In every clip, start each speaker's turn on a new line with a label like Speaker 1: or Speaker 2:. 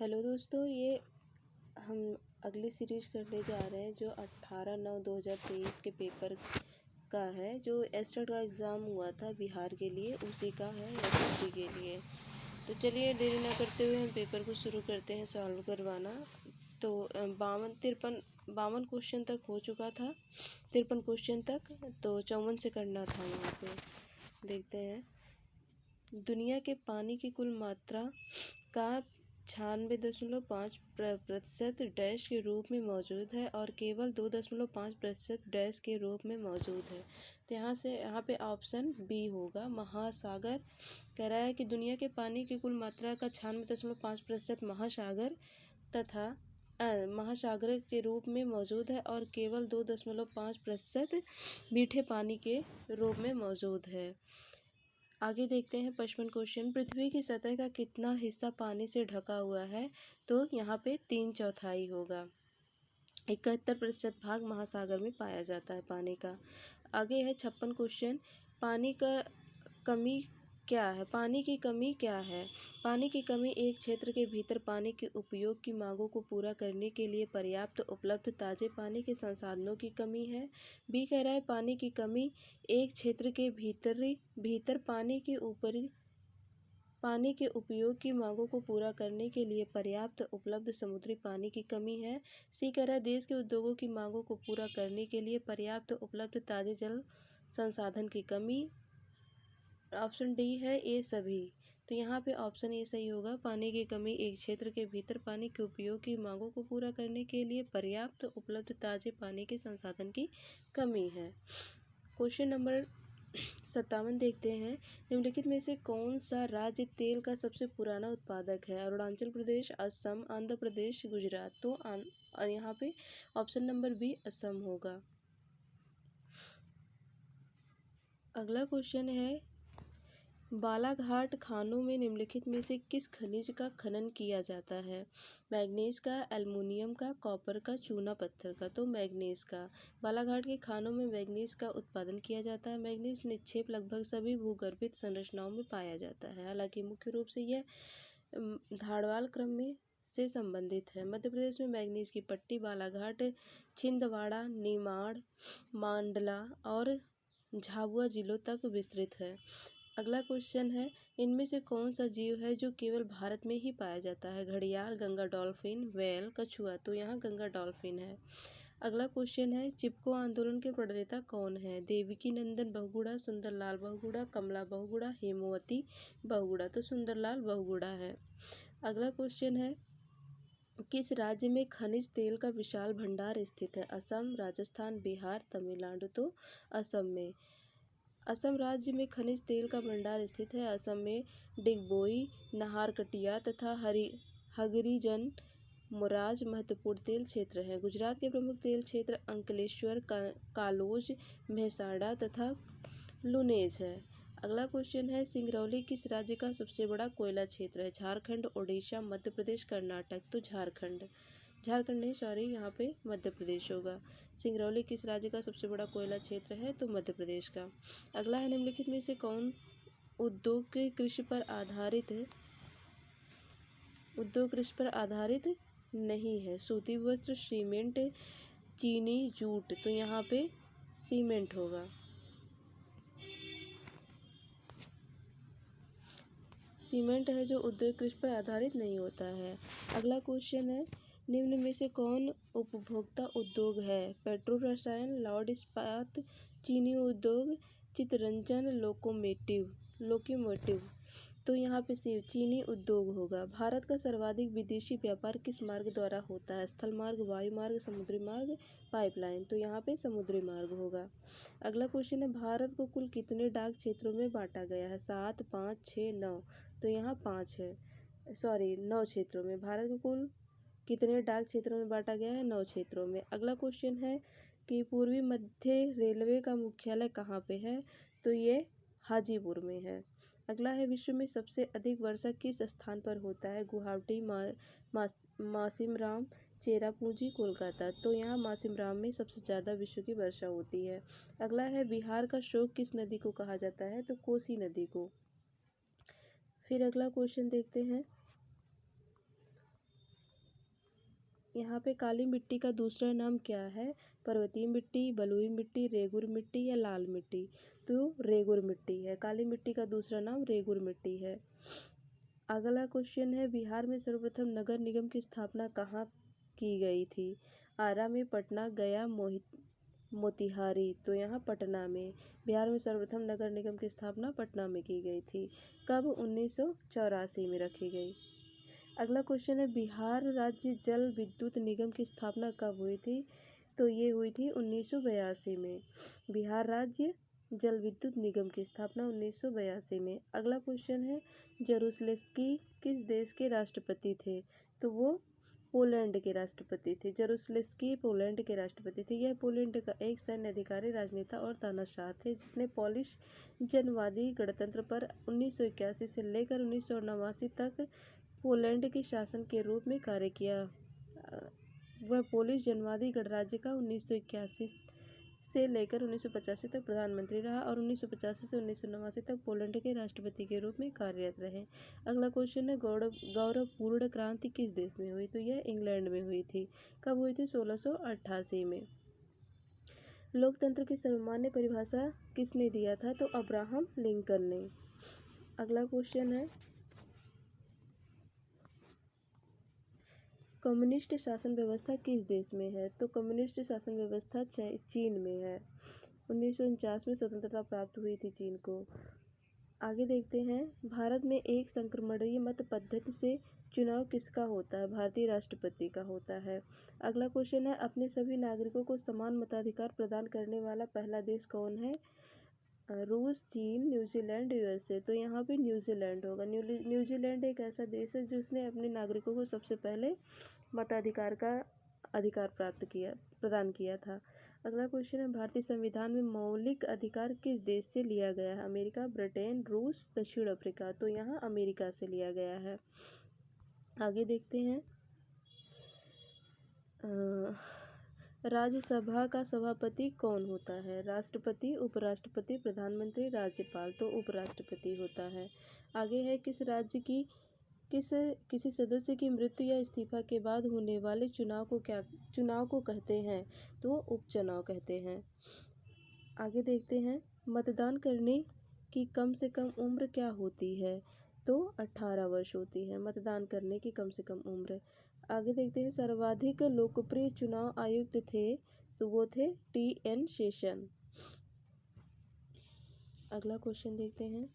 Speaker 1: Hello दोस्तों, ये हम अगली सीरीज करने जा रहे हैं जो 18/9/2023 के पेपर का है। जो एस्टेट का एग्ज़ाम हुआ था बिहार के लिए, उसी का है एसएससी के लिए। तो चलिए देरी ना करते हुए हम पेपर को शुरू करते हैं सॉल्व करवाना। तो 52 क्वेश्चन तक हो चुका था, 53 क्वेश्चन तक, तो 54 से करना था वहाँ पे। देखते हैं। दुनिया के पानी की कुल मात्रा का 96.5% डैश के रूप में मौजूद है और केवल 2.5% डैश के रूप में मौजूद है। तो यहाँ पे ऑप्शन बी होगा, महासागर। कह रहा है कि दुनिया के पानी की कुल मात्रा का 96.5% महासागर तथा महासागर के रूप में मौजूद है और केवल 2.5% मीठे पानी के रूप में मौजूद है। आगे देखते हैं 55 क्वेश्चन। पृथ्वी की सतह का कितना हिस्सा पानी से ढका हुआ है? तो यहाँ पे 3/4 होगा। 71% भाग महासागर में पाया जाता है पानी का। आगे है 56 क्वेश्चन। पानी की कमी क्या है? पानी की कमी एक क्षेत्र के भीतर पानी के उपयोग की मांगों को पूरा करने के लिए पर्याप्त उपलब्ध ताजे पानी के संसाधनों की कमी है। बी कह रहा है पानी की कमी एक क्षेत्र के भीतर पानी के उपयोग की मांगों को पूरा करने के लिए पर्याप्त उपलब्ध समुद्री पानी की कमी है। सी कह रहा है देश के उद्योगों की मांगों को पूरा करने के लिए पर्याप्त उपलब्ध ताजे जल संसाधन की कमी। ऑप्शन डी है ये सभी। तो यहाँ पे ऑप्शन ए सही होगा। पानी की कमी एक क्षेत्र के भीतर पानी के उपयोग की मांगों को पूरा करने के लिए पर्याप्त उपलब्ध ताजे पानी के संसाधन की कमी है। क्वेश्चन नंबर 57 देखते हैं। निम्नलिखित में से कौन सा राज्य तेल का सबसे पुराना उत्पादक है? अरुणाचल प्रदेश, असम, आंध्र प्रदेश, गुजरात। तो यहाँ पे ऑप्शन नंबर बी असम होगा। अगला क्वेश्चन है, बालाघाट खानों में निम्नलिखित में से किस खनिज का खनन किया जाता है? मैग्नीज का, एल्युमिनियम का, कॉपर का, चूना पत्थर का। तो मैग्नीज का। बालाघाट के खानों में मैग्नीज का उत्पादन किया जाता है। मैग्नीज निक्षेप लगभग सभी भूगर्भित संरचनाओं में पाया जाता है। हालांकि मुख्य रूप से यह धारवाल क्रम में से संबंधित है। मध्य प्रदेश में मैग्नीज की पट्टी बालाघाट, छिंदवाड़ा, निमाड़, मांडला और झाबुआ जिलों तक विस्तृत है। अगला क्वेश्चन है, इनमें से कौन सा जीव है जो केवल भारत में ही पाया जाता है? घड़ियाल, गंगा डॉल्फिन, व्हेल, कछुआ। तो यहाँ गंगा डॉल्फिन है। अगला क्वेश्चन है, चिपको आंदोलन के प्रणेता कौन है? देवकी नंदन बहुगुणा, सुंदरलाल बहुगुणा, कमला बहुगुणा, हेमवती बहुगुणा। तो सुंदरलाल बहुगुणा है। अगला क्वेश्चन है, किस राज्य में खनिज तेल का विशाल भंडार स्थित है? असम, राजस्थान, बिहार, तमिलनाडु। तो असम में। असम राज्य में खनिज तेल का भंडार स्थित है। असम में डिगबोई, नाहरकटिया तथा हगरीजन मुराज महत्वपूर्ण तेल क्षेत्र हैं। गुजरात के प्रमुख तेल क्षेत्र अंकलेश्वर, कालोज, मेहसाणा तथा लुनेज है। अगला क्वेश्चन है, सिंगरौली किस राज्य का सबसे बड़ा कोयला क्षेत्र है? झारखंड, ओडिशा, मध्य प्रदेश, कर्नाटक। तो झारखंड नहीं, सॉरी, यहाँ पे मध्य प्रदेश होगा। सिंगरौली किस राज्य का सबसे बड़ा कोयला क्षेत्र है? तो मध्य प्रदेश का। अगला है, निम्नलिखित में से कौन उद्योग कृषि पर आधारित नहीं है? सूती वस्त्र, सीमेंट, चीनी, जूट। तो यहाँ पे सीमेंट होगा। सीमेंट है जो उद्योग कृषि पर आधारित नहीं होता है। अगला क्वेश्चन है, निम्न में से कौन उपभोक्ता उद्योग है? पेट्रो रसायन, लौह इस्पात, चीनी उद्योग, चितरंजन, लोकोमोटिव। तो यहाँ पे चीनी उद्योग होगा। भारत का सर्वाधिक विदेशी व्यापार किस मार्ग द्वारा होता है? स्थल मार्ग, वायु मार्ग, समुद्री मार्ग, पाइपलाइन। तो यहाँ पे समुद्री मार्ग होगा। अगला क्वेश्चन है, भारत को कुल कितने डाक क्षेत्रों में बांटा गया है? 7, 5, 6, 9। तो यहाँ 5 है, सॉरी 9 क्षेत्रों में। भारत को कुल कितने डाक क्षेत्रों में बांटा गया है? 9 क्षेत्रों में। अगला क्वेश्चन है कि पूर्वी मध्य रेलवे का मुख्यालय कहाँ पे है? तो ये हाजीपुर में है। अगला है, विश्व में सबसे अधिक वर्षा किस स्थान पर होता है? गुवाहाटी, मासिमराम, चेरापूंजी, कोलकाता। तो यहाँ मासिमराम में सबसे ज़्यादा विश्व की वर्षा होती है। अगला है, बिहार का शोक किस नदी को कहा जाता है? तो कोसी नदी को। फिर अगला क्वेश्चन देखते हैं, यहाँ पे काली मिट्टी का दूसरा नाम क्या है? पर्वतीय मिट्टी, बलुई मिट्टी, रेगुर मिट्टी या लाल मिट्टी? तो रेगुर मिट्टी है। काली मिट्टी का दूसरा नाम रेगुर मिट्टी है। अगला क्वेश्चन है, बिहार में सर्वप्रथम नगर निगम की स्थापना कहाँ की गई थी? आरा में, पटना, गया, मोतिहारी? तो यहाँ पटना में। बिहार में सर्वप्रथम नगर निगम की स्थापना पटना में की गई थी। कब? 1984 में रखी गई। अगला क्वेश्चन है, बिहार राज्य जल विद्युत निगम की स्थापना कब हुई थी? तो ये हुई थी 1982 में। बिहार राज्य जल विद्युत निगम की स्थापना 1982 में। अगला क्वेश्चन है, जरूसलेस्की किस देश के राष्ट्रपति थे? तो वो पोलैंड के राष्ट्रपति थे। जरूसलेस्की पोलैंड के राष्ट्रपति थे। यह पोलैंड का एक सैन्य अधिकारी, राजनेता और तानाशाह थे जिसने पोलिश जनवादी गणतंत्र पर 1981 से लेकर 1989 तक पोलैंड के शासन के रूप में कार्य किया। वह पोलिश जनवादी गणराज्य का 1981 से लेकर 1985 तक प्रधानमंत्री रहा और 1985 से 1989 तक पोलैंड के राष्ट्रपति के रूप में कार्यरत रहे। अगला क्वेश्चन है, गौरवपूर्ण क्रांति किस देश में हुई? तो यह इंग्लैंड में हुई थी। कब हुई थी? 1688 में। लोकतंत्र की सर्वमान्य परिभाषा किसने दिया था? तो अब्राहम लिंकन ने। अगला क्वेश्चन है, कम्युनिस्ट शासन व्यवस्था किस देश में है? तो कम्युनिस्ट शासन व्यवस्था चीन में है। 1949 में स्वतंत्रता प्राप्त हुई थी चीन को। आगे देखते हैं, भारत में एक संक्रमणीय मत पद्धति से चुनाव किसका होता है? भारतीय राष्ट्रपति का होता है। अगला क्वेश्चन है, अपने सभी नागरिकों को समान मताधिकार प्रदान करने वाला पहला देश कौन है? रूस, चीन, न्यूजीलैंड, यूएसए? तो यहाँ पे न्यूजीलैंड होगा। न्यूजीलैंड एक ऐसा देश है जिसने अपने नागरिकों को सबसे पहले मताधिकार का अधिकार प्रदान किया था। अगला क्वेश्चन है, भारतीय संविधान में मौलिक अधिकार किस देश से लिया गया है? अमेरिका, ब्रिटेन, रूस, दक्षिण अफ्रीका? तो यहाँ अमेरिका से लिया गया है। आगे देखते हैं, राज्यसभा का सभापति कौन होता है? राष्ट्रपति, उपराष्ट्रपति, प्रधानमंत्री, राज्यपाल? तो उपराष्ट्रपति होता है। आगे है, किसी सदस्य की मृत्यु या इस्तीफा के बाद होने वाले चुनाव को कहते हैं? तो उपचुनाव कहते हैं। आगे देखते हैं, मतदान करने की कम से कम उम्र क्या होती है? तो 18 वर्ष होती है मतदान करने की कम से कम उम्र। आगे देखते हैं, सर्वाधिक लोकप्रिय चुनाव आयुक्त थे? तो वो थे TN शेषन। अगला क्वेश्चन देखते हैं,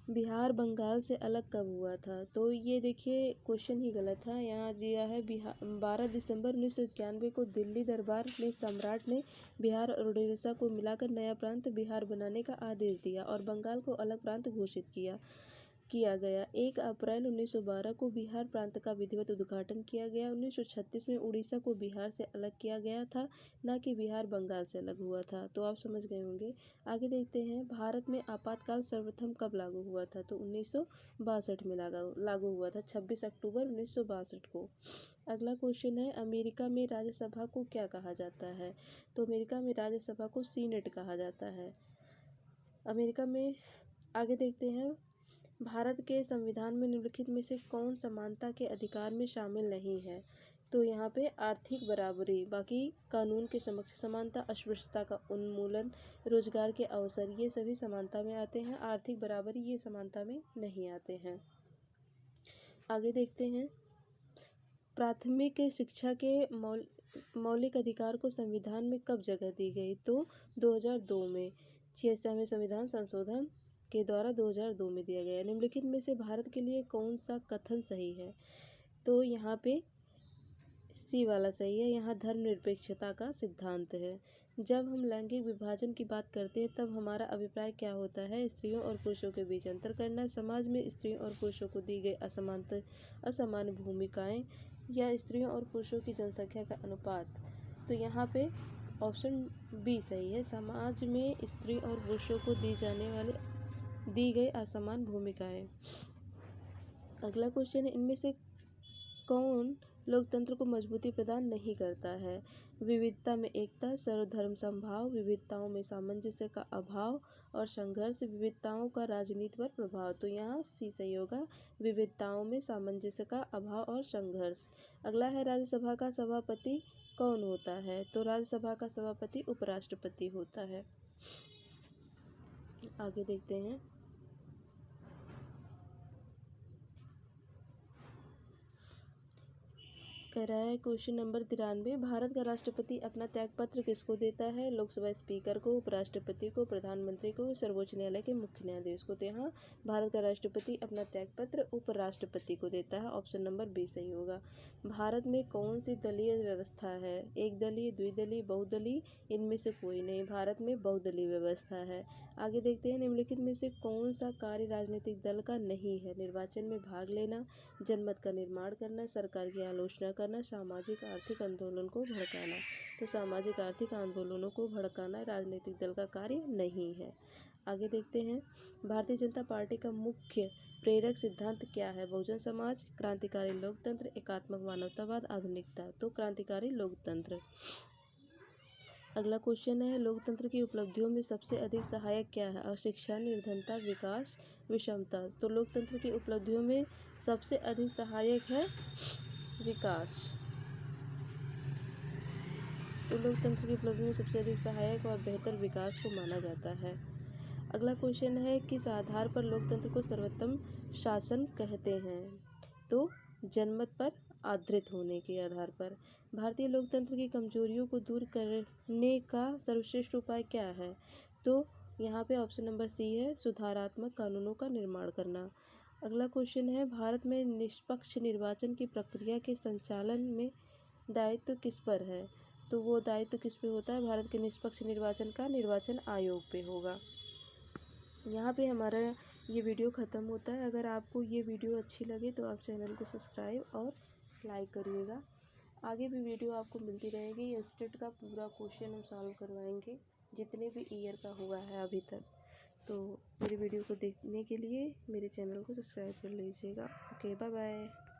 Speaker 1: बिहार बंगाल से अलग कब हुआ था? तो ये देखिए क्वेश्चन ही गलत है। यहाँ दिया है 12 दिसंबर 1991 को दिल्ली दरबार में सम्राट ने बिहार और उड़ीसा को मिलाकर नया प्रांत बिहार बनाने का आदेश दिया और बंगाल को अलग प्रांत घोषित किया गया। 1 अप्रैल 1912 को बिहार प्रांत का विधिवत उद्घाटन किया गया। 1936 में उड़ीसा को बिहार से अलग किया गया था, न कि बिहार बंगाल से अलग हुआ था। तो आप समझ गए होंगे। आगे देखते हैं, भारत में आपातकाल सर्वप्रथम कब लागू हुआ था? तो 1962 में लागू हुआ था, 26 अक्टूबर 1962 को। अगला क्वेश्चन है, अमेरिका में राज्यसभा को क्या कहा जाता है? तो अमेरिका में राज्यसभा को सीनेट कहा जाता है। अमेरिका में आगे देखते हैं, भारत के संविधान में निम्नलिखित में से कौन समानता के अधिकार में शामिल नहीं है? तो यहाँ पे आर्थिक बराबरी, बाकी कानून के समक्ष समानता, अस्पृश्यता का उन्मूलन, रोजगार के अवसर, ये सभी समानता में आते हैं। आर्थिक बराबरी ये समानता में नहीं आते हैं। आगे देखते हैं, प्राथमिक शिक्षा के मौलिक अधिकार को संविधान में कब जगह दी गई? तो 2002 में 86वें संविधान संशोधन के द्वारा 2002 में दिया गया। निम्नलिखित में से भारत के लिए कौन सा कथन सही है? तो यहाँ पे सी वाला सही है। यहाँ धर्मनिरपेक्षता का सिद्धांत है। जब हम लैंगिक विभाजन की बात करते हैं तब हमारा अभिप्राय क्या होता है? स्त्रियों और पुरुषों के बीच अंतर करना, समाज में स्त्रियों और पुरुषों को दी गई असमान भूमिकाएं, या स्त्रियों और पुरुषों की जनसंख्या का अनुपात। तो यहाँ पे ऑप्शन बी सही है, समाज में स्त्री और पुरुषों को दी गई असमान भूमिकाएं। अगला क्वेश्चन है, इनमें से कौन लोकतंत्र को मजबूती प्रदान नहीं करता है। विविधता में एकता, सर्वधर्म समभाव, विविधताओं में सामंजस्य का अभाव और संघर्ष, विविधताओं का राजनीति पर प्रभाव। तो यहाँ सी सही होगा, विविधताओं में सामंजस्य का अभाव और संघर्ष। अगला है राज्यसभा का सभापति कौन होता है? तो राज्यसभा का सभापति उपराष्ट्रपति होता है। आगे देखते हैं। कह रहा है क्वेश्चन नंबर 93, भारत का राष्ट्रपति अपना त्यागपत्र किसको देता है? लोकसभा स्पीकर को, उपराष्ट्रपति को, प्रधानमंत्री को, सर्वोच्च न्यायालय के मुख्य न्यायाधीश को। तो यहाँ भारत का राष्ट्रपति अपना त्यागपत्र उपराष्ट्रपति को देता है। ऑप्शन नंबर बी सही होगा। भारत में कौन सी दलीय व्यवस्था है? एक दलीय, द्विदलीय, बहुदलीय, इनमें से कोई नहीं। भारत में बहुदलीय व्यवस्था है। आगे देखते हैं, निम्नलिखित में से कौन सा कार्य राजनीतिक दल का नहीं है? निर्वाचन में भाग लेना, जनमत का निर्माण करना, सरकार की आलोचना करना, सामाजिक आर्थिक आंदोलन को भड़काना। तो सामाजिक आर्थिक आंदोलनों को भड़काना राजनीतिक दल का कार्य नहीं है। आगे देखते हैं, भारतीय जनता पार्टी का मुख्य प्रेरक सिद्धांत क्या है? बहुजन समाज, क्रांतिकारी लोकतंत्र, एकात्मक मानवतावाद, आधुनिकता। तो क्रांतिकारी लोकतंत्र। अगला क्वेश्चन है, लोकतंत्र की उपलब्धियों में सबसे अधिक सहायक क्या है? अशिक्षा, निर्धनता, विकास, विषमता। तो लोकतंत्र की उपलब्धियों में सबसे अधिक सहायक है विकास। तो लोकतंत्र की उपलब्धियों में सबसे अधिक सहायक और बेहतर विकास को माना जाता है। अगला क्वेश्चन है, किस आधार पर लोकतंत्र को सर्वोत्तम शासन कहते हैं? तो जनमत पर आधारित होने के आधार पर। भारतीय लोकतंत्र की कमजोरियों को दूर करने का सर्वश्रेष्ठ उपाय क्या है? तो यहाँ पे ऑप्शन नंबर सी है, सुधारात्मक कानूनों का निर्माण करना। अगला क्वेश्चन है, भारत में निष्पक्ष निर्वाचन की प्रक्रिया के संचालन में दायित्व किस पर है? तो वो दायित्व किस पे होता है? भारत के निष्पक्ष निर्वाचन का निर्वाचन आयोग पे होगा। यहाँ पे हमारा ये वीडियो ख़त्म होता है। अगर आपको ये वीडियो अच्छी लगे तो आप चैनल को सब्सक्राइब और लाइक करिएगा। आगे भी वीडियो आपको मिलती रहेगी। स्टेट का पूरा क्वेश्चन हम सॉल्व करवाएंगे, जितने भी ईयर का हुआ है अभी तक। तो मेरे वीडियो को देखने के लिए मेरे चैनल को सब्सक्राइब कर लीजिएगा। Okay, bye bye.